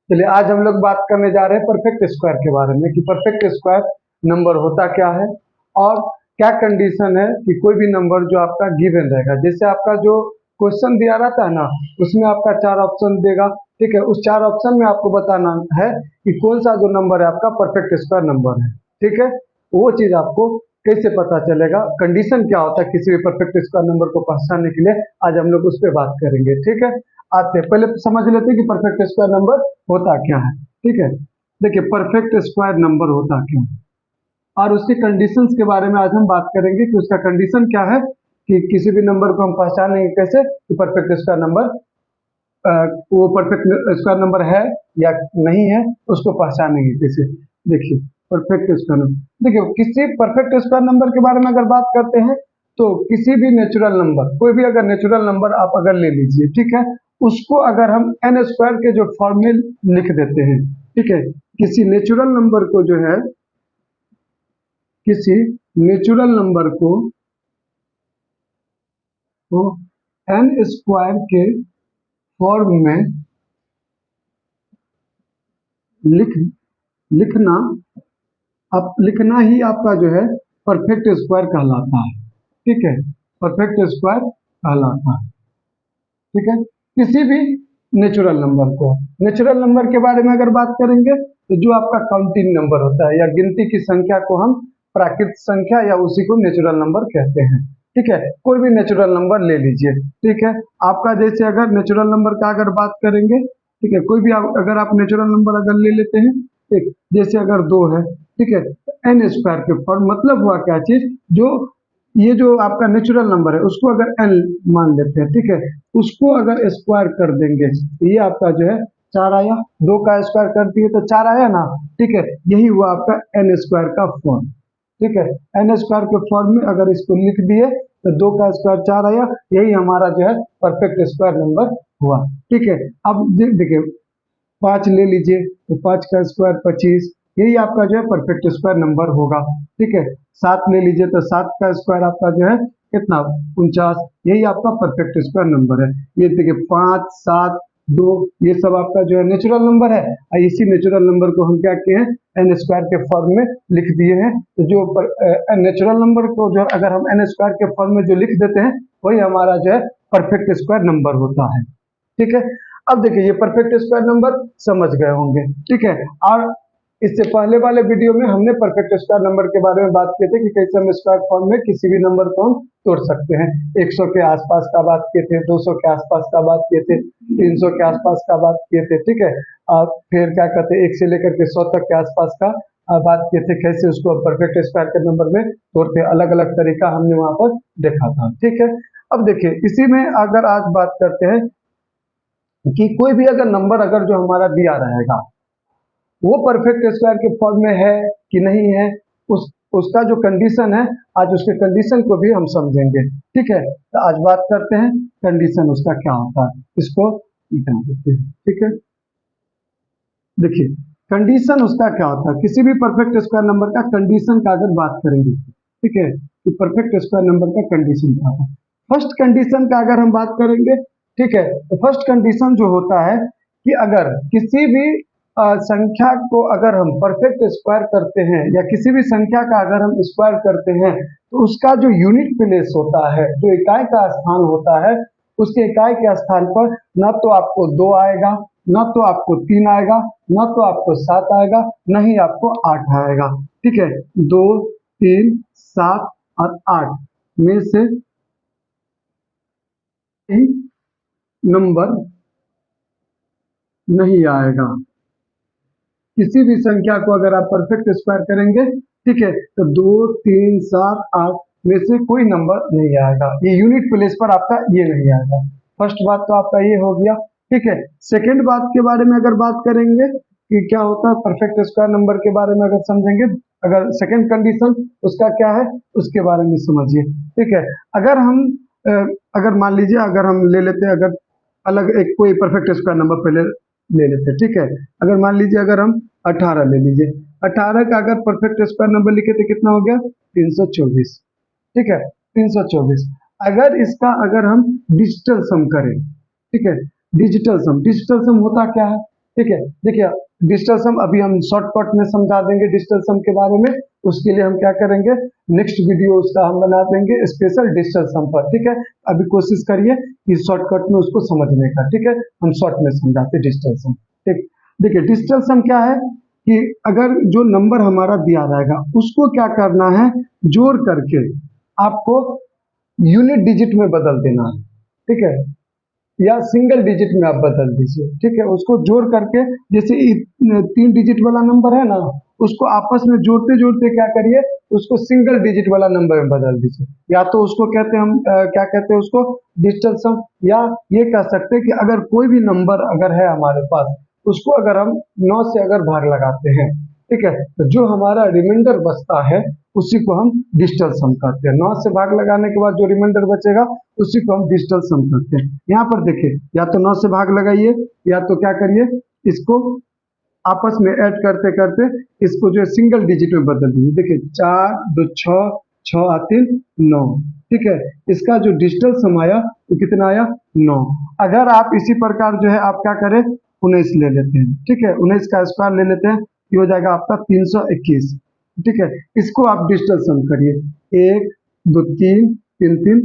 चलिए आज हम लोग बात करने जा रहे हैं परफेक्ट स्क्वायर के बारे में कि परफेक्ट स्क्वायर नंबर होता क्या है और क्या कंडीशन है कि कोई भी नंबर जो आपका गिवन रहेगा। जैसे आपका जो क्वेश्चन दिया रहता है ना, उसमें आपका 4 ऑप्शन देगा। ठीक है, उस 4 ऑप्शन में आपको बताना है कि कौन सा जो नंबर है आपका परफेक्ट स्क्वायर नंबर है। ठीक है, वो चीज आपको कैसे पता चलेगा, कंडीशन क्या होता है किसी भी परफेक्ट स्क्वायर नंबर को पहचानने के लिए, आज हम लोग उस पर बात करेंगे। ठीक है, आते हैं पहले समझ लेते हैं कि परफेक्ट स्क्वायर नंबर होता क्या है। ठीक है, देखिए परफेक्ट स्क्वायर नंबर होता क्या है और उसकी कंडीशंस के बारे में आज हम बात करेंगे कि उसका कंडीशन क्या है, कि किसी भी नंबर को हम पहचानेंगे कैसे कि परफेक्ट स्क्वायर नंबर वो परफेक्ट स्क्वायर नंबर है या नहीं है, उसको पहचानेंगे कैसे। देखिए परफेक्ट स्क्वायर नंबर, देखिए किसी परफेक्ट स्क्वायर नंबर के बारे में अगर बात करते हैं तो किसी भी नेचुरल नंबर, कोई भी अगर नेचुरल नंबर आप अगर ले लीजिए, ठीक है, उसको अगर हम एन स्क्वायर के जो फॉर्म में लिख देते हैं, ठीक है, किसी नेचुरल नंबर को जो है, किसी नेचुरल नंबर को तो एन स्क्वायर के फॉर्म में लिखना, अब लिखना ही आपका जो है परफेक्ट स्क्वायर कहलाता है। ठीक है, परफेक्ट स्क्वायर कहलाता है। ठीक है, किसी भी नेचुरल नंबर को, नेचुरल नंबर के बारे में अगर बात करेंगे तो जो आपका काउंटिंग नंबर होता है या गिनती की संख्या को हम प्राकृतिक संख्या या उसी को नेचुरल नंबर कहते हैं। ठीक है, कोई भी नेचुरल नंबर ले लीजिए। ठीक है, आपका जैसे अगर नेचुरल नंबर का अगर बात करेंगे, ठीक है, कोई भी अगर आप नेचुरल नंबर अगर ले लेते हैं, ठीक, जैसे अगर 2 है, ठीक है, एन स्क्वायर के फॉर्म मतलब हुआ क्या चीज, जो ये जो आपका नेचुरल नंबर है उसको अगर एन मान लेते हैं, ठीक है, उसको अगर स्क्वायर कर देंगे, ये आपका जो है 4 आया, 2 का स्क्वायर कर दिए तो 4 आया ना। ठीक है, यही हुआ आपका एन स्क्वायर का फॉर्म। ठीक है, एन स्क्वायर के फॉर्म में अगर इसको लिख दिए तो 2 का स्क्वायर 4 आया, यही हमारा जो है परफेक्ट स्क्वायर नंबर हुआ। ठीक है, अब देखिए 5 ले लीजिए तो 5 का स्क्वायर 25, यही आपका जो है परफेक्ट स्क्वायर नंबर होगा। ठीक है, 7 ले लीजिए तो 7 का स्क्वायर आपका जो है कितना, 49, यही आपका परफेक्ट स्क्वायर नंबर है। ये देखिए 5, 7, 2, ये सब आपका जो है नेचुरल नंबर है और इसी नेचुरल नंबर को हम क्या किए हैं, एन स्क्वायर के फॉर्म में लिख दिए हैं। तो जो नेचुरल नंबर को जो अगर हम एन स्क्वायर के फॉर्म में जो लिख देते हैं वही हमारा जो है परफेक्ट स्क्वायर नंबर होता है। ठीक है, अब देखिए ये परफेक्ट स्क्वायर नंबर समझ गए होंगे। ठीक है, और इससे पहले वाले वीडियो में हमने परफेक्ट स्क्वायर नंबर के बारे में बात किए थे कि कैसे हम स्क्वायर फॉर्म में किसी भी नंबर को हम तोड़ सकते हैं। 100 के आसपास का बात किए थे, 200 के आसपास का बात किए थे, 300 के आसपास का बात किए थे। ठीक है, और फिर क्या कहते हैं 1 से लेकर के 100 तक के आसपास का बात किए थे, कैसे उसको परफेक्ट स्क्वायर के नंबर में तोड़ते, अलग अलग तरीका हमने वहां पर देखा था। ठीक है, अब देखिए इसी में अगर आज बात करते हैं कि कोई भी अगर नंबर अगर जो हमारा दिया रहेगा वो परफेक्ट स्क्वायर के फॉर्म में है कि नहीं है, उसका जो कंडीशन है, आज उसके कंडीशन को भी हम समझेंगे। ठीक है, तो आज बात करते हैं कंडीशन उसका क्या होता है, इसको मिटा देते हैं। ठीक है, देखिए कंडीशन उसका क्या होता है, किसी भी परफेक्ट स्क्वायर नंबर का कंडीशन का अगर बात करेंगे, ठीक है, कि परफेक्ट स्क्वायर नंबर का कंडीशन क्या होता है। फर्स्ट कंडीशन का अगर हम बात करेंगे, ठीक है, तो फर्स्ट कंडीशन जो होता है कि अगर किसी भी संख्या को अगर हम परफेक्ट स्क्वायर करते हैं या किसी भी संख्या का अगर हम स्क्वायर करते हैं तो उसका जो यूनिट प्लेस होता है, जो इकाई का स्थान होता है, उसके इकाई के स्थान पर न तो आपको 2 आएगा, न तो आपको 3 आएगा, न तो आपको 7 आएगा, न ही आपको 8 आएगा। ठीक है, 2, 3, 7 और 8 में से नंबर नहीं आएगा। किसी भी संख्या को अगर आप परफेक्ट स्क्वायर करेंगे, ठीक है, तो 2, 3, 7, 8 में से कोई नंबर नहीं आएगा, ये यूनिट प्लेस पर आपका ये नहीं आएगा। फर्स्ट बात तो आपका ये हो गया। ठीक है, सेकंड बात के बारे में अगर बात करेंगे कि क्या होता है परफेक्ट स्क्वायर नंबर के बारे में अगर समझेंगे, अगर सेकंड कंडीशन उसका क्या है उसके बारे में समझिए। ठीक है, अगर हम अगर मान लीजिए अगर हम ले लेते हैं, अगर अलग एक कोई परफेक्ट स्क्वायर नंबर पहले ले लेते हैं। ठीक है, अगर मान लीजिए अगर हम 18 ले लीजिए, 18 का अगर परफेक्ट स्क्वायर नंबर लिखे तो कितना हो गया, 324। ठीक है, 324। अगर इसका अगर हम डिजिटल सम करें, ठीक है, डिजिटल सम होता क्या है, ठीक है। देखिए डिजिटल सम अभी हम शॉर्टकट में समझा देंगे डिजिटल सम के बारे में। उसके लिए हम क्या करेंगे, नेक्स्ट वीडियो उसका हम बना देंगे स्पेशल डिजिटल सम पर। ठीक है, अभी कोशिश करिए कि शॉर्टकट में उसको समझने का। ठीक है, हम शॉर्ट में समझाते डिजिटल सम। ठीक, देखिए डिजिटल सम क्या है कि अगर जो नंबर हमारा दिया रहेगा उसको क्या करना है, जोड़ करके आपको यूनिट डिजिट में बदल देना है। ठीक है, या सिंगल डिजिट में आप बदल दीजिए। ठीक है, उसको जोड़ करके जैसे 3 डिजिट वाला नंबर है ना, उसको आपस में जोड़ते जोड़ते क्या करिए, उसको सिंगल डिजिट वाला नंबर में बदल दीजिए। या तो उसको कहते हैं हम क्या कहते हैं उसको, डिजिटल सम। या ये कह सकते हैं कि अगर कोई भी नंबर अगर है हमारे पास, उसको अगर हम 9 से अगर भाग लगाते हैं, ठीक है, तो जो हमारा रिमाइंडर बचता है उसी को हम डिजिटल सम कहते हैं। 9 से भाग लगाने के बाद जो रिमाइंडर बचेगा उसी को हम डिजिटल सम करते हैं। यहाँ पर देखिए, या तो 9 से भाग लगाइए, या तो क्या करिए, इसको आपस में ऐड करते करते इसको जो है सिंगल डिजिट में बदल दीजिए। देखिए 4 2 6, 6 3 9। ठीक है, इसका जो डिजिटल सम आया वो कितना आया, 9। अगर आप इसी प्रकार जो है आप क्या करें, 19 ले लेते हैं। ठीक है, 19 का स्क्वायर ले लेते हैं, ये हो जाएगा आपका 321। ठीक है, इसको आप डिजिटल सम करिए, 1 2 3 3 3,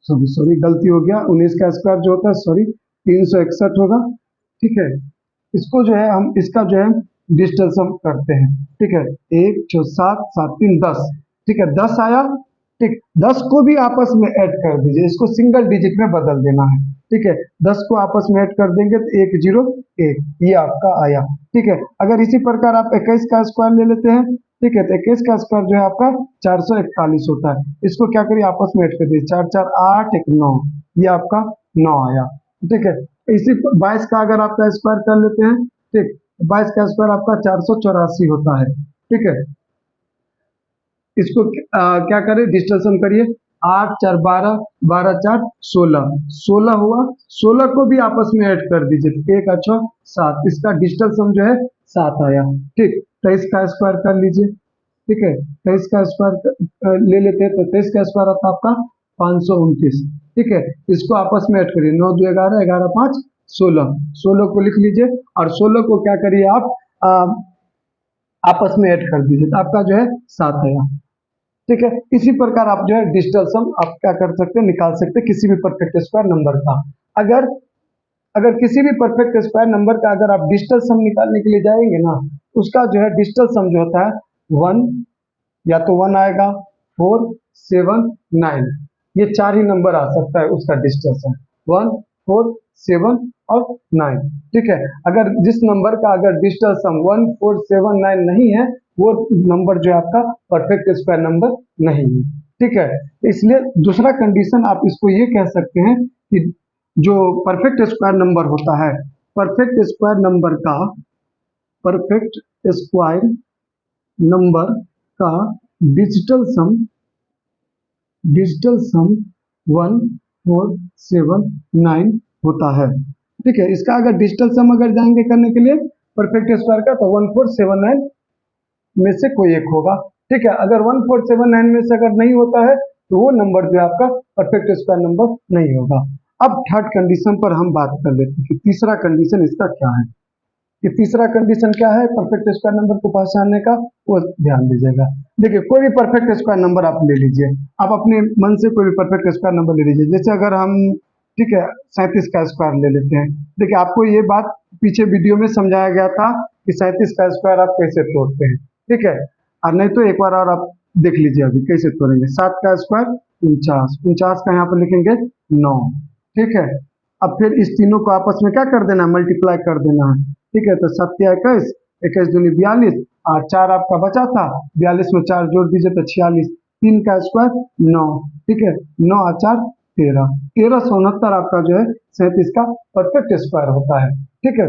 सॉरी सॉरी गलती हो गया, 19 का स्क्वायर जो होता है सॉरी 361 होगा। ठीक है, इसको जो है हम इसका जो है डिजिटल सम करते हैं। ठीक है, 1 6 7 7 3 10। ठीक है, 10 आया। ठीक, 10 को भी आपस में ऐड कर दीजिए, इसको सिंगल डिजिट में बदल देना है। ठीक है, 10 को आपस में ऐड कर देंगे तो 101, ये आपका आया। ठीक है, अगर इसी प्रकार आप 21 का स्क्वायर ले लेते हैं, ठीक है, तो 21 का स्क्वायर जो है आपका 441 होता है। इसको क्या करिए, आपस में ऐड कर दीजिए, 4 4 8 1 9, ये आपका 9 आया। ठीक है, इसी 22 का अगर आपका स्क्वायर कर लेते हैं, ठीक, 22 का स्क्वायर आपका 484 होता है। ठीक है, इसको क्या करें, डिजिटल सम करिए, 8 4 12, 12 4 16, 16 हुआ। 16 को भी आपस में ऐड कर दीजिए, 1 8 7, इसका डिजिटल सम जो है 7 आया। ठीक, 23 का स्क्वायर कर लीजिए। ठीक है, 23 का स्क्वायर ले लेते हैं तो 23 का स्क्वायर आता है आपका 529। ठीक है, इसको आपस में ऐड करिए, 9 2 11, 11 5 16, 16 को लिख लीजिए और 16 को क्या करिए आप आपस में ऐड कर दीजिए, तो आपका जो है 7 आया। ठीक है, इसी प्रकार आप जो है डिजिटल सम आप क्या कर सकते हैं, निकाल सकते हैं किसी भी परफेक्ट स्क्वायर नंबर का। अगर अगर किसी भी परफेक्ट स्क्वायर नंबर का अगर आप डिजिटल सम निकालने के लिए जाएंगे ना, उसका जो है डिजिटल सम जो होता है 1, या तो 1 आएगा, 4 7 9, ये 4 ही नंबर आ सकता है उसका डिजिटल सम, 1 4 7 और 9। ठीक है, अगर जिस नंबर का अगर डिजिटल सम 1 4 7 9 नहीं है, वो नंबर जो है आपका परफेक्ट स्क्वायर नंबर नहीं है। ठीक है, इसलिए दूसरा कंडीशन आप इसको ये कह सकते हैं कि जो परफेक्ट स्क्वायर नंबर होता है, परफेक्ट स्क्वायर नंबर का परफेक्ट स्क्वायर नंबर का डिजिटल सम 1 4 7 9 होता है। ठीक है, इसका अगर डिजिटल सम अगर जाएंगे करने के लिए परफेक्ट स्क्वायर का, तो 1 4 7 9 में से कोई एक होगा। ठीक है, अगर 1 4 7 9 में से अगर नहीं होता है तो वो नंबर जो है आपका परफेक्ट स्क्वायर नंबर नहीं होगा। अब थर्ड कंडीशन पर हम बात कर लेते हैं कि तीसरा कंडीशन इसका क्या है। कि तीसरा कंडीशन क्या है परफेक्ट स्क्वायर नंबर को पहचानने का, वो ध्यान दीजिएगा। देखिए कोई भी परफेक्ट स्क्वायर नंबर आप ले लीजिए, आप अपने मन से कोई भी परफेक्ट स्क्वायर नंबर ले लीजिए। जैसे अगर हम, ठीक है, 37 का स्क्वायर ले लेते हैं। देखिए आपको ये बात पीछे वीडियो में समझाया गया था कि 37 का स्क्वायर आप कैसे तोड़ते हैं। ठीक है, और नहीं तो एक बार और आप देख लीजिए अभी कैसे तोड़ेंगे। 7 का स्क्वायर 49, 49 का यहाँ पर लिखेंगे 9। ठीक है, अब फिर इस तीनों को आपस में क्या कर देना है, मल्टीप्लाई कर देना है। ठीक है, तो 7 21, 21 दूनी 42, और 4 आपका बचा था, 42 में 4 जोड़ दीजिए तो 46, 3 का स्क्वायर 9। ठीक है, 9 और 4 13, 1369 आपका जो है 37 का परफेक्ट स्क्वायर होता है। ठीक है,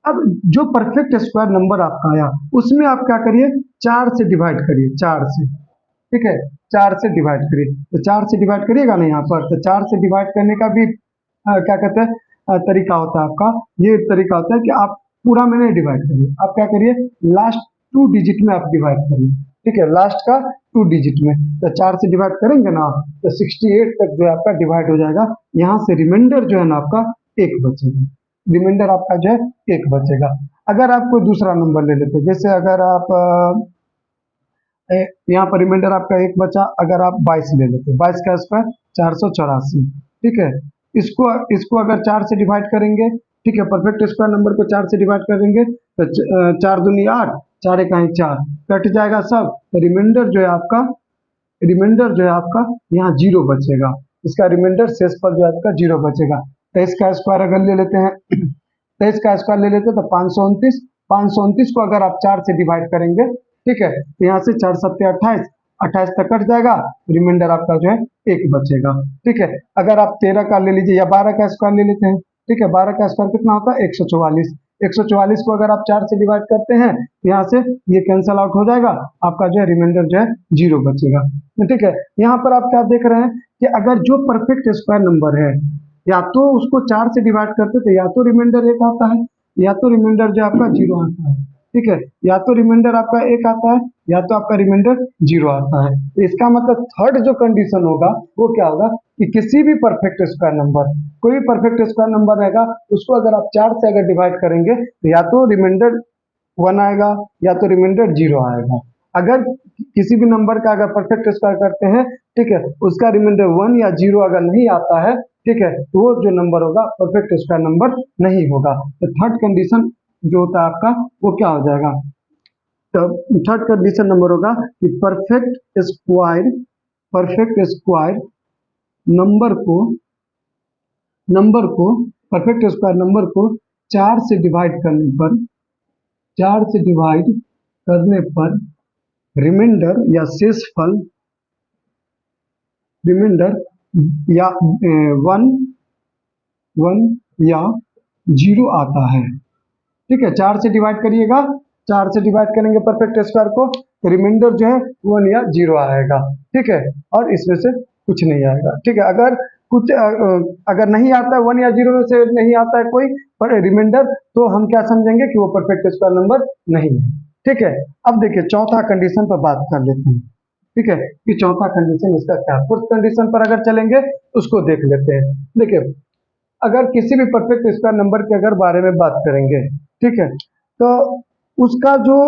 अब जो परफेक्ट स्क्वायर नंबर आपका आया उसमें आप क्या करिए, 4 से डिवाइड करिए, 4 से। ठीक है, 4 से डिवाइड करिए, तो 4 से डिवाइड करिएगा ना यहाँ पर, तो 4 से डिवाइड करने का भी क्या कहते हैं तरीका होता है आपका। ये तरीका होता है कि आप पूरा में नहीं डिवाइड करिए, आप क्या करिए, लास्ट 2 डिजिट में आप डिवाइड करिए। ठीक है, लास्ट का 2 डिजिट में, तो 4 से डिवाइड करेंगे ना तो 68 तक जो है आपका डिवाइड हो जाएगा। यहाँ से रिमाइंडर जो है ना आपका 1 बचेगा। रिमाइंडर आपका जो है 1 बचेगा। अगर आप कोई दूसरा नंबर ले लेते, जैसे अगर आप यहाँ पर रिमाइंडर आपका 1 बचा, अगर आप 22 ले लेते, 22 का स्क्वायर 484, ठीक है। इसको इसको अगर 4 से डिवाइड करेंगे, ठीक है, परफेक्ट स्क्वायर नंबर को 4 से डिवाइड करेंगे तो 4 दूनी 8, 4 एकाई 4, कट जाएगा सब, तो रिमाइंडर जो है आपका, रिमाइंडर जो है आपका यहाँ 0 बचेगा। इसका रिमाइंडर शेषफल जो है आपका 0 बचेगा। 23 का स्क्वायर अगर ले लेते हैं 23 का स्क्वायर ले लेते हैं तो 529, 529 को अगर आप 4 से डिवाइड करेंगे, ठीक है, तो यहाँ से 4 सत्ते 28, 28 तक कट जाएगा, रिमाइंडर आपका जो है 1 बचेगा, ठीक है। अगर आप 13 का ले लीजिए या 12 का स्क्वायर ले लेते हैं, ठीक है, 12 का स्क्वायर कितना होता है 144, 144 को अगर आप 4 से डिवाइड करते हैं, यहाँ से ये कैंसल आउट हो जाएगा, आपका जो है रिमाइंडर जो है 0 बचेगा, ठीक है। यहाँ पर आप क्या देख रहे हैं कि अगर जो परफेक्ट स्क्वायर नंबर है, या तो उसको 4 से डिवाइड करते तो या तो रिमाइंडर 1 आता है, या तो रिमाइंडर जो आपका 0 आता है, ठीक है, या तो रिमाइंडर आपका 1 आता है, या तो आपका रिमाइंडर 0 आता है। तो इसका मतलब थर्ड जो कंडीशन होगा वो क्या होगा कि किसी भी परफेक्ट स्क्वायर नंबर, कोई भी परफेक्ट स्क्वायर नंबर रहेगा, उसको अगर आप 4 से अगर डिवाइड करेंगे तो या तो रिमाइंडर 1 आएगा या तो रिमाइंडर 0 आएगा। अगर किसी भी नंबर का अगर परफेक्ट स्क्वायर करते हैं, ठीक है, उसका रिमाइंडर 1 या 0 अगर नहीं आता है, ठीक है, तो वो जो नंबर होगा परफेक्ट स्क्वायर नंबर नहीं होगा। तो थर्ड कंडीशन जो होता है आपका वो क्या हो जाएगा, तो थर्ड कंडीशन नंबर होगा कि परफेक्ट स्क्वायर नंबर को परफेक्ट स्क्वायर नंबर को 4 से डिवाइड करने पर, 4 से डिवाइड करने पर रिमाइंडर या शेषफल, रिमाइंडर या 1 या 0 आता है, ठीक है। 4 से डिवाइड करिएगा, 4 से डिवाइड करेंगे परफेक्ट स्क्वायर को, रिमाइंडर जो है 1 या 0 आएगा, ठीक है, और इसमें से कुछ नहीं आएगा, ठीक है। अगर कुछ अगर नहीं आता है 1 या 0 में से नहीं आता है कोई पर रिमाइंडर, तो हम क्या समझेंगे कि वो परफेक्ट स्क्वायर नंबर नहीं है, ठीक है। अब देखिए चौथा कंडीशन पर बात कर लेते हैं, ठीक है, कि चौथा कंडीशन इसका क्या, फोर्थ कंडीशन पर अगर चलेंगे उसको देख लेते हैं। देखिए अगर किसी भी परफेक्ट स्क्वायर नंबर के अगर बारे में बात करेंगे, ठीक है, तो उसका जो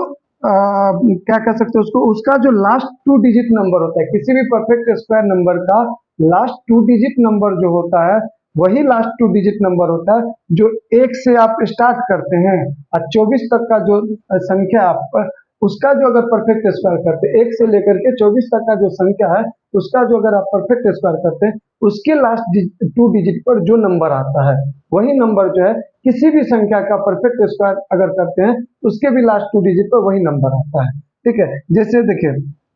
क्या कह सकते हैं उसको, उसका जो लास्ट 2 डिजिट नंबर होता है, किसी भी परफेक्ट स्क्वायर नंबर का लास्ट 2 डिजिट नंबर जो होता है, वही लास्ट 2 डिजिट नंबर होता है जो 1 से आप स्टार्ट करते हैं और 24 तक का जो संख्या आप उसका जो अगर परफेक्ट स्क्वायर करते हैं, 1 से लेकर के 24 तक का जो संख्या है उसका जो अगर आप परफेक्ट स्क्वायर करते हैं, उसके लास्ट 2 डिजिट पर जो नंबर आता है वही नंबर जो है किसी भी संख्या का परफेक्ट स्क्वायर अगर करते हैं उसके भी लास्ट 2 डिजिट पर वही नंबर आता है, ठीक है। जैसे देखिए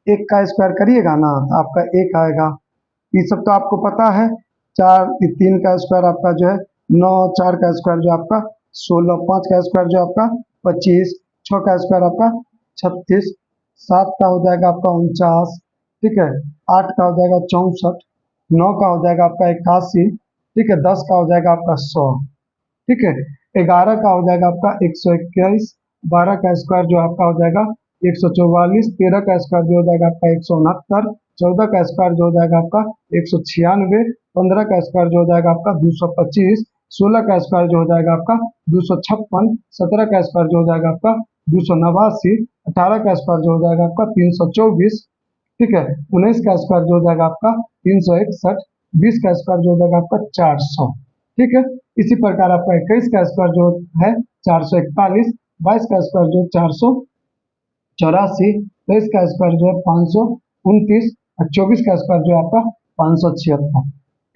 1 का स्क्वायर करिएगा ना तो आपका 1 आएगा, ये सब तो आपको पता है। 3 का स्क्वायर आपका जो है 9, 4 का स्क्वायर जो आपका 16, 5 का स्क्वायर जो आपका 25, 6 का स्क्वायर आपका 36, 7 का हो जाएगा आपका 49, ठीक है, 8 का हो जाएगा 64, 9 का हो जाएगा आपका 81, ठीक है, 10 का हो जाएगा आपका 100, ठीक है, 11 का हो जाएगा आपका 121, 12 का स्क्वायर जो आपका हो जाएगा 144, 13 का स्क्वायर जो हो जाएगा आपका 169, 14 का स्क्वायर जो हो जाएगा आपका 196, 15 का स्क्वायर जो हो जाएगा आपका 225, 16 का स्क्वायर जो हो जाएगा आपका 256, 17 का स्क्वायर जो हो जाएगा आपका 289, 18 का स्क्वायर जो हो जाएगा आपका 324, ठीक है, 19 का स्क्वायर जो हो जाएगा आपका 361, 20 का स्क्वायर जो हो जाएगा आपका 400, ठीक है। इसी प्रकार आपका 21 का स्क्वायर जो है 441, 22 का स्क्वायर जो 484, 23 का स्क्वायर जो है 529 और 24 का स्क्वायर जो है आपका 576,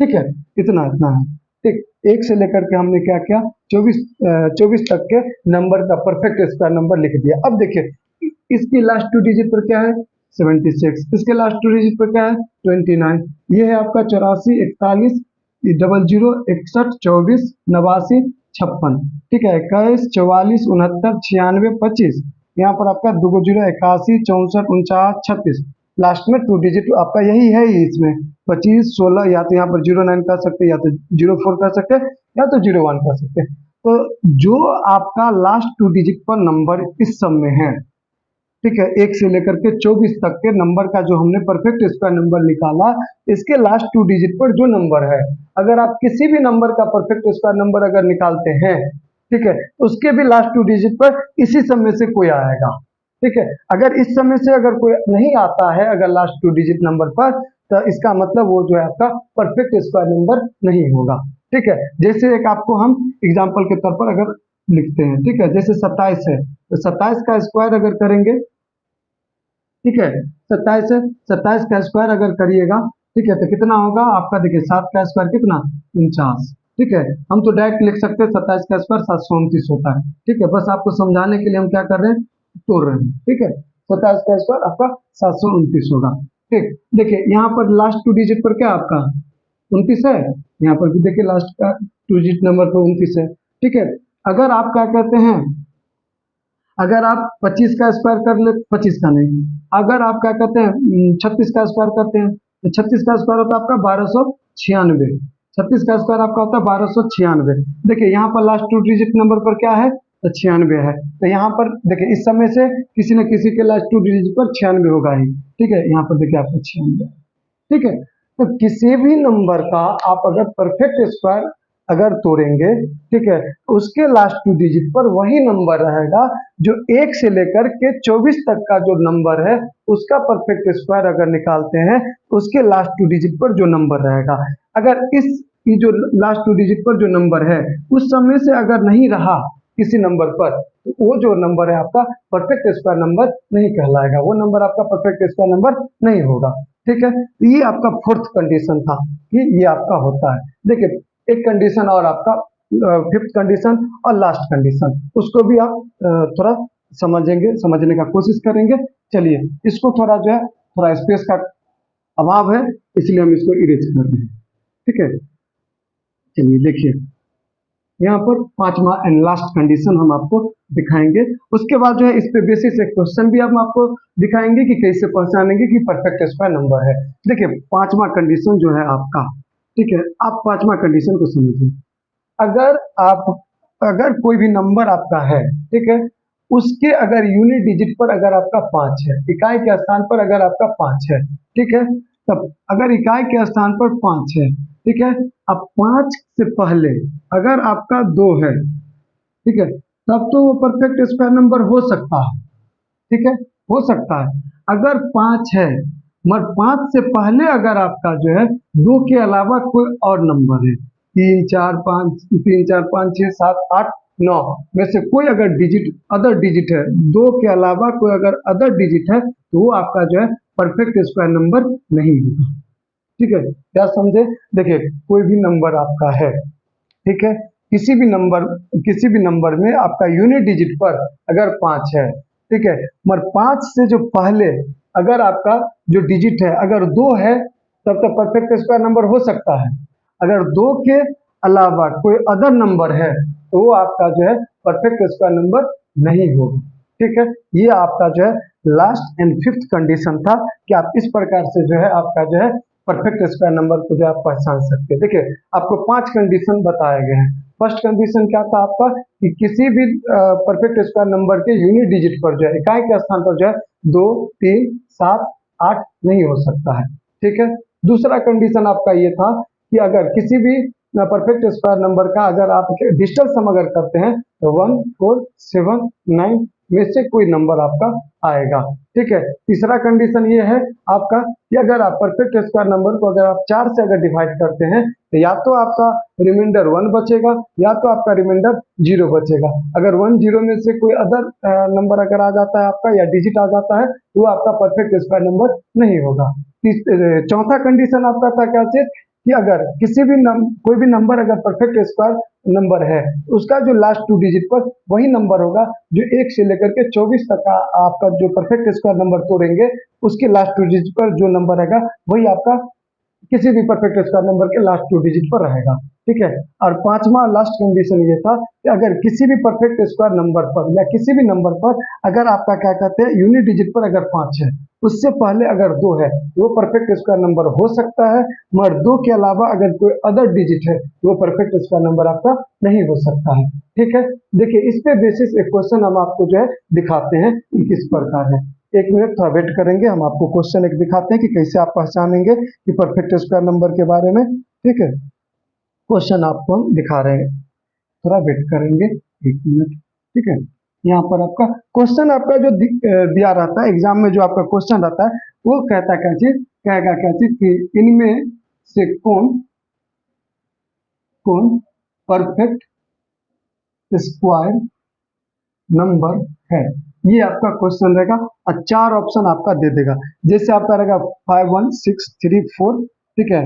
ठीक है, इतना इतना है, ठीक। 1 से लेकर के हमने क्या किया 24 तक के नंबर का परफेक्ट स्क्वायर नंबर लिख दिया। अब देखिए इसकी लास्ट 2 डिजिट पर क्या है 76, इसके लास्ट 2 डिजिट पर क्या है 29, ये है आपका 84, 41, 00, 61, 24, 89, 56, ठीक है, 21, 44, 69, 96, 25, यहाँ पर आपका 2 0, 81, 64, 49, 36, लास्ट में 2 डिजिट आपका यही है ही इसमें 25, 16, या तो यहाँ पर 09 कर सकते हैं, या तो 04 कर सकते हैं, या तो 01 कर सकते हैं। तो जो आपका लास्ट 2 डिजिट पर नंबर इस सब में है, ठीक है, 1 से लेकर के 24 तक के नंबर का जो हमने परफेक्ट स्क्वायर नंबर निकाला, इसके लास्ट 2 डिजिट पर जो नंबर है, अगर आप किसी भी नंबर का परफेक्ट स्क्वायर नंबर अगर निकालते हैं, ठीक है, उसके भी लास्ट 2 डिजिट पर इसी समय से कोई आएगा। ठीक है, अगर इस समय से अगर कोई नहीं आता है अगर लास्ट 2 डिजिट नंबर पर, तो इसका मतलब वो जो है आपका परफेक्ट स्क्वायर नंबर नहीं होगा। ठीक है, जैसे एक आपको हम एग्जांपल के तौर पर अगर लिखते हैं, ठीक है, जैसे 27 है, तो 27 का स्क्वायर अगर करेंगे, ठीक है, 27 है, 27 का स्क्वायर अगर करिएगा, ठीक है, तो कितना होगा आपका, देखिए 7 का स्क्वायर कितना, 49। ठीक है, हम तो डायरेक्ट लिख सकते हैं 27 का स्क्वायर 729 होता है। ठीक है, बस आपको समझाने के लिए हम क्या कर रहे हैं, तोड़ रहे हैं। ठीक है, 27 का स्क्वायर आपका 729 होगा। ठीक, देखिए यहाँ पर लास्ट 2 डिजिट पर क्या आपका 29 है, यहाँ पर भी देखिए लास्ट का 2 डिजिट नंबर पर 29 है। ठीक है, अगर आप क्या कहते हैं, अगर आप 25 का स्क्वायर कर ले, 25 का नहीं, अगर आप क्या कहते हैं 36 का स्क्वायर करते हैं, तो 36 का स्क्वायर होता है आपका 1296। 36 का स्क्वायर आपका होता है 1296। देखिए यहाँ पर लास्ट 2 डिजिट नंबर पर क्या है, तो 96 है। तो यहाँ पर देखिए इस समय से किसी न किसी के लास्ट 2 डिजिट पर 96 होगा ही। ठीक है, यहाँ पर देखिए आपका 96। ठीक है, तो किसी भी नंबर का आप अगर परफेक्ट स्क्वायर अगर तोड़ेंगे, ठीक है, उसके लास्ट 2 डिजिट पर वही नंबर रहेगा जो 1 से लेकर के 24 तक का जो नंबर है उसका परफेक्ट स्क्वायर अगर निकालते हैं, उसके लास्ट 2 डिजिट पर जो नंबर रहेगा, अगर ये जो लास्ट 2 डिजिट पर जो नंबर है उस समय से अगर नहीं रहा किसी नंबर पर, तो वो जो नंबर है आपका परफेक्ट स्क्वायर नंबर नहीं कहलाएगा, वो नंबर आपका परफेक्ट स्क्वायर नंबर नहीं होगा। ठीक है, ये आपका फोर्थ कंडीशन था कि ये आपका होता है। देखिए एक कंडीशन और आपका फिफ्थ कंडीशन और लास्ट कंडीशन, उसको भी आप थोड़ा समझने का कोशिश करेंगे। चलिए इसको थोड़ा जो है थोड़ा स्पेस का अभाव है, इसलिए हम इसको इरेज कर रहे हैं। ठीक है, चलिए देखिए यहाँ पर पांचवा एंड लास्ट कंडीशन हम आपको दिखाएंगे। उसके बाद जो है इस पे बेसिस एक क्वेश्चन भी हम आपको दिखाएंगे कि कैसे पहचानेंगे कि परफेक्ट स्क्वायर नंबर है। देखिए पांचवा कंडीशन जो है आपका, ठीक है, आप पांचवा कंडीशन को समझिए। अगर कोई भी नंबर आपका है, ठीक है, उसके अगर यूनिट डिजिट पर अगर आपका 5 है, इकाई के स्थान पर अगर आपका 5 है, ठीक है, तब अगर इकाई के स्थान पर 5 है, ठीक है, अब 5 से पहले अगर आपका 2 है, ठीक है, तब तो वो परफेक्ट स्क्वायर नंबर हो सकता है। ठीक है, हो सकता है। अगर 5 है मगर 5 से पहले अगर आपका जो है 2 के अलावा कोई और नंबर है, 3 4 5 3 4 5 6 7 8 9 में से कोई अगर डिजिट अदर डिजिट है, 2 के अलावा कोई अगर अदर डिजिट है, तो वो आपका जो है परफेक्ट स्क्वायर नंबर नहीं होगा। ठीक है, क्या समझे? देखिए कोई भी नंबर आपका है, ठीक है, किसी भी नंबर में आपका यूनिट डिजिट पर अगर 5 है, ठीक है, मगर 5 से जो पहले अगर आपका जो डिजिट है अगर 2 है, तब तो परफेक्ट स्क्वायर नंबर हो सकता है। अगर 2 के अलावा कोई अदर नंबर है, तो वो आपका जो है परफेक्ट स्क्वायर नंबर नहीं होगा। ठीक है, ये आपका जो है लास्ट एंड फिफ्थ कंडीशन था कि आप इस प्रकार से जो है आपका जो है परफेक्ट स्क्वायर नंबर को जो आप पहचान सकते हैं। देखिए आपको 5 कंडीशन बताए गए हैं। फर्स्ट कंडीशन क्या था आपका कि किसी भी परफेक्ट स्क्वायर नंबर के यूनिट डिजिट पर जो है इकाई के स्थान पर जो है 2 3 7 8 नहीं हो सकता है। ठीक है, दूसरा कंडीशन आपका ये था कि अगर किसी भी परफेक्ट स्क्वायर नंबर का अगर आप डिजिटल सम अगर करते हैं तो 1 4 7 9 में से कोई नंबर आपका आएगा। ठीक है, तीसरा कंडीशन ये है आपका कि अगर आप परफेक्ट स्क्वायर नंबर को अगर आप 4 से अगर डिवाइड करते हैं, तो या तो आपका रिमाइंडर 1 बचेगा या तो आपका रिमाइंडर 0 बचेगा। अगर 1 0 में से कोई अदर नंबर अगर आ जाता है आपका या डिजिट आ जाता है, तो वो आपका परफेक्ट स्क्वायर नंबर नहीं होगा। चौथा कंडीशन आपका था क्या चीज कि अगर किसी भी कोई भी नंबर अगर परफेक्ट स्क्वायर नंबर है, उसका जो लास्ट 2 डिजिट पर वही नंबर होगा जो 1 से लेकर के 24 तक का आपका जो परफेक्ट स्क्वायर नंबर तोड़ेंगे, उसके लास्ट 2 डिजिट पर जो नंबर रहेगा वही आपका किसी भी परफेक्ट स्क्वायर नंबर के लास्ट 2 डिजिट पर रहेगा। ठीक है, और पांचवा लास्ट कंडीशन ये था कि अगर किसी भी परफेक्ट स्क्वायर नंबर पर या किसी भी नंबर पर अगर आपका क्या कहते हैं यूनिट डिजिट पर अगर 5 है, उससे पहले अगर 2 है, वो परफेक्ट स्क्वायर नंबर हो सकता है, मगर 2 के अलावा अगर कोई अदर डिजिट है, वो परफेक्ट स्क्वायर नंबर आपका नहीं हो सकता है। ठीक है, देखिए इस पे बेसिस एक क्वेश्चन हम आपको जो है दिखाते हैं कि किस प्रकार है। एक मिनट थोड़ा वेट करेंगे, हम आपको क्वेश्चन एक दिखाते हैं कि कैसे आप पहचानेंगे कि परफेक्ट स्क्वायर नंबर के बारे में। ठीक है, क्वेश्चन आपको हम दिखा रहे हैं, थोड़ा वेट करेंगे एक मिनट। ठीक है, यहाँ पर आपका क्वेश्चन आपका जो दिया रहता है एग्जाम में, जो आपका क्वेश्चन रहता है वो कहता है क्या चीज, कहेगा क्या चीज कि इनमें से कौन कौन परफेक्ट स्क्वायर नंबर है, ये आपका क्वेश्चन रहेगा। और 4 ऑप्शन आपका दे देगा, जैसे आपका रहेगा 5 1 6 3 4। ठीक है,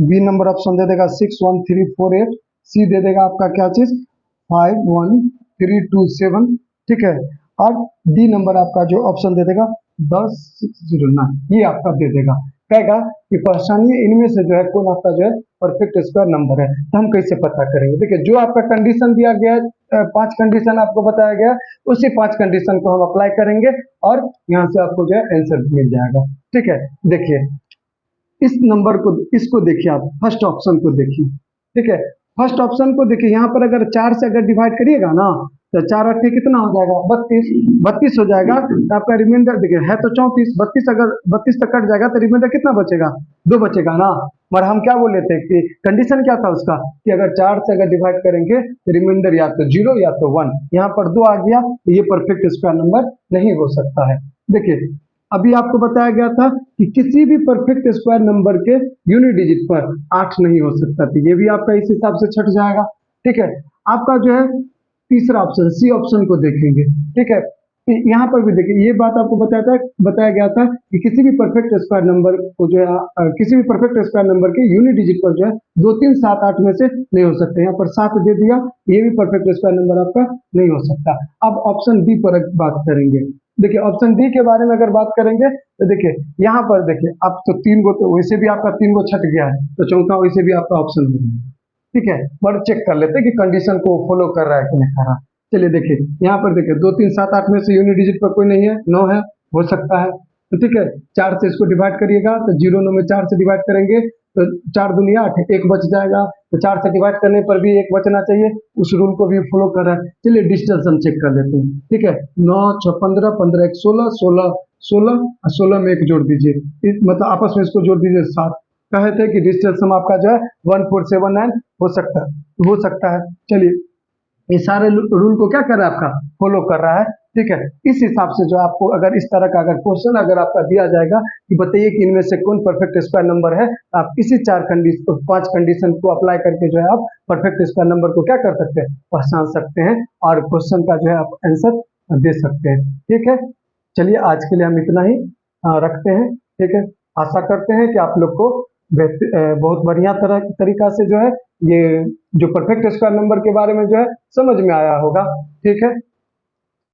बी नंबर ऑप्शन दे देगा 6 1 3 4 8। सी दे देगा आपका क्या चीज 5 1 3 2 7। ठीक है, और डी नंबर आपका जो ऑप्शन दे देगा 10 6 0 9, ये आपका दे देगा। कहेगा कि पहचानिए इनमें से जो है कौन आपका जो है परफेक्ट स्क्वायर नंबर है। तो हम कैसे पता करेंगे, देखिए जो आपका कंडीशन दिया गया है, 5 कंडीशन आपको बताया गया है, उसी 5 कंडीशन को हम अप्लाई करेंगे और यहाँ से आपको जो है आंसर मिल जाएगा। ठीक है, देखिए इस नंबर को, इसको देखिए आप फर्स्ट ऑप्शन को देखिए। ठीक है, फर्स्ट ऑप्शन को देखिए, यहाँ पर अगर 4 से अगर डिवाइड करिएगा ना तो 4 8 कितना हो जाएगा 32, 32 हो जाएगा। तो आपका रिमाइंडर देखिए है तो 34, 32 अगर 32 तक कट जाएगा तो रिमाइंडर कितना बचेगा, 2 बचेगा ना। मगर हम क्या बोले थे कि कंडीशन क्या था उसका कि अगर 4 से अगर डिवाइड करेंगे तो रिमाइंडर या तो 0 या तो 1। यहाँ पर 2 आ गया तो ये परफेक्ट स्क्वायर नंबर नहीं हो सकता है। देखिए अभी आपको बताया गया था कि किसी भी परफेक्ट स्क्वायर नंबर के यूनिट डिजिट पर 8 नहीं हो सकता, तो ये भी आपका इस हिसाब से छट जाएगा। ठीक है, आपका जो है तीसरा ऑप्शन सी ऑप्शन को देखेंगे। ठीक है, यहाँ पर भी देखिए ये बात आपको बताया गया था कि किसी भी परफेक्ट स्क्वायर नंबर को जो है किसी भी परफेक्ट स्क्वायर नंबर के यूनिट डिजिट पर जो है 2 3 7 8 में से नहीं हो सकते। यहाँ पर 7 दे दिया, ये भी परफेक्ट स्क्वायर नंबर आपका नहीं हो सकता। अब ऑप्शन डी पर बात करेंगे। देखिए ऑप्शन डी के बारे में अगर बात करेंगे तो देखिए यहाँ पर देखिए अब तो 3 गो तो वैसे भी आपका 3 गो छट गया है, तो चौथा वैसे भी आपका ऑप्शन हो जाएगा। ठीक है, पर चेक कर लेते हैं कि कंडीशन को फॉलो कर रहा है कि नहीं कर रहा। चलिए देखिए यहाँ पर देखिए 2 3 7 8 में से यूनिट डिजिट पर कोई नहीं है, 9 है, हो सकता है। तो ठीक है, 4 से इसको डिवाइड करिएगा तो 0 9 में 4 से डिवाइड करेंगे तो 4 दूनी 8, 1 बच जाएगा। तो 4 से डिवाइड करने पर भी 1 बचना चाहिए, उस रूल को भी फॉलो कर रहा है। चलिए डिस्टेंस हम चेक कर लेते हैं। ठीक है, 9 6 15 15 1 16 16 16 और 16 में 1 जोड़ दीजिए, मतलब आपस में इसको जोड़ दीजिए 7। कहे थे कि डिस्टेंस हम आपका जो है 1479 हो सकता है। चलिए ये सारे रूल को क्या कर रहा है आपका फॉलो कर रहा है। ठीक है, इस हिसाब से जो आपको अगर इस तरह का अगर क्वेश्चन अगर आपका दिया जाएगा कि बताइए कि इनमें से कौन परफेक्ट स्क्वायर नंबर है, आप इसी 5 कंडीशन को अप्लाई करके जो है आप परफेक्ट स्क्वायर नंबर को क्या कर सकते हैं, पहचान सकते हैं और क्वेश्चन का जो है आप आंसर दे सकते हैं। ठीक है, चलिए आज के लिए हम इतना ही रखते हैं। ठीक है, आशा करते हैं कि आप लोग को बहुत बढ़िया तरीका से जो है ये जो परफेक्ट स्क्वायर नंबर के बारे में जो है समझ में आया होगा। ठीक है।